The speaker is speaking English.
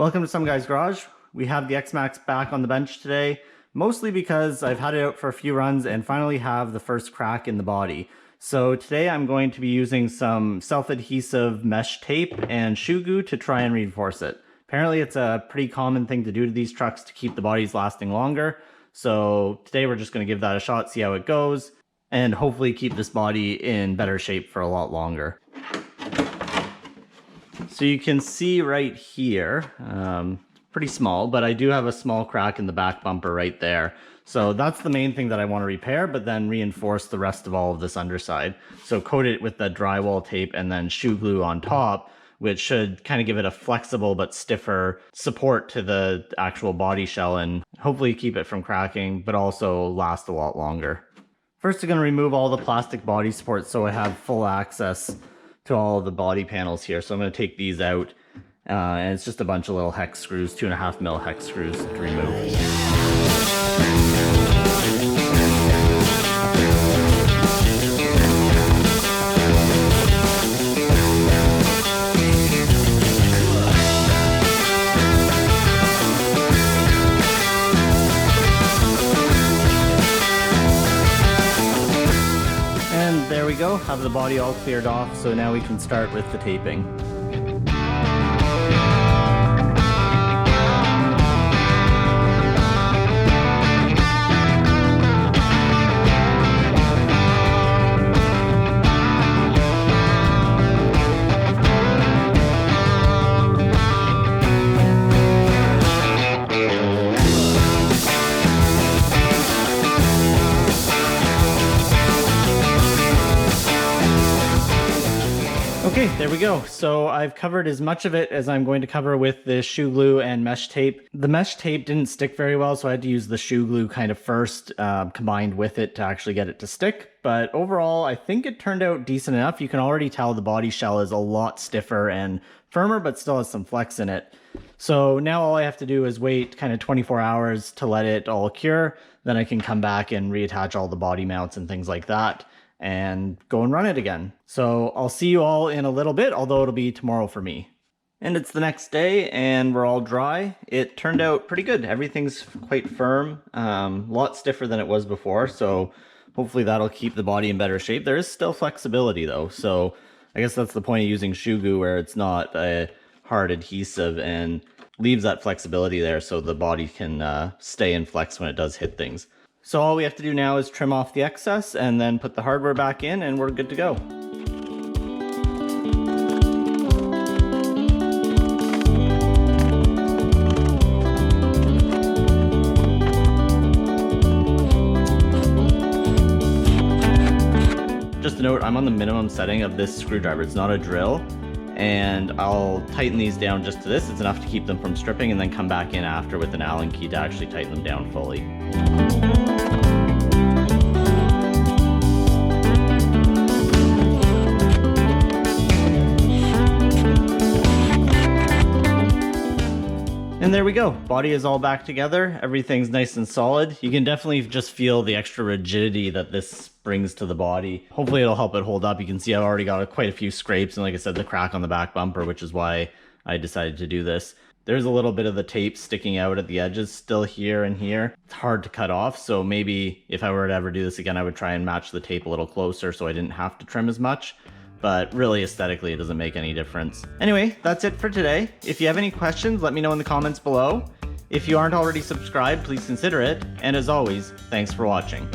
Welcome to Some Guy's Garage. We have the Xmaxx back on the bench today, mostly because I've had it out for a few runs and finally have the first crack in the body. So today I'm going to be using some self-adhesive mesh tape and shoe glue to try and reinforce it. Apparently it's a pretty common thing to do to these trucks to keep the bodies lasting longer. So today we're just going to give that a shot, see how it goes, and hopefully keep this body in better shape for a lot longer. So you can see right here, pretty small, but I do have a small crack in the back bumper right there. So that's the main thing that I want to repair, but then reinforce the rest of all of this underside. So coat it with the drywall tape and then shoe glue on top, which should kind of give it a flexible but stiffer support to the actual body shell and hopefully keep it from cracking, but also last a lot longer. First, I'm going to remove all the plastic body supports so I have full access to all of the body panels here. So I'm going to take these out, and it's just a bunch of little hex screws, 2.5 mil hex screws to remove. There we go, have the body all cleared off, so now we can start with the taping. Okay, there we go. So I've covered as much of it as I'm going to cover with the shoe glue and mesh tape. The mesh tape didn't stick very well, so I had to use the shoe glue kind of first, combined with it to actually get it to stick. But overall, I think it turned out decent enough. You can already tell the body shell is a lot stiffer and firmer, but still has some flex in it. So now all I have to do is wait kind of 24 hours to let it all cure. Then I can come back and reattach all the body mounts and things like that, and go and run it again. So I'll see you all in a little bit, although it'll be tomorrow for me. And it's the next day and we're all dry. It turned out pretty good. Everything's quite firm, a lot stiffer than it was before. So hopefully that'll keep the body in better shape. There is still flexibility though. So I guess that's the point of using shoe glue, where it's not a hard adhesive and leaves that flexibility there so the body can stay in flex when it does hit things. So all we have to do now is trim off the excess and then put the hardware back in and we're good to go. Just a note, I'm on the minimum setting of this screwdriver. It's not a drill, and I'll tighten these down just to this. It's enough to keep them from stripping, and then come back in after with an Allen key to actually tighten them down fully. And there we go. Body is all back together. Everything's nice and solid. You can definitely just feel the extra rigidity that this brings to the body. Hopefully it'll help it hold up. You can see I've already got quite a few scrapes, and like I said, the crack on the back bumper, which is why I decided to do this. There's a little bit of the tape sticking out at the edges still here and here. It's hard to cut off, so maybe if I were to ever do this again, I would try and match the tape a little closer so I didn't have to trim as much. But really, aesthetically, it doesn't make any difference. Anyway, that's it for today. If you have any questions, let me know in the comments below. If you aren't already subscribed, please consider it. And as always, thanks for watching.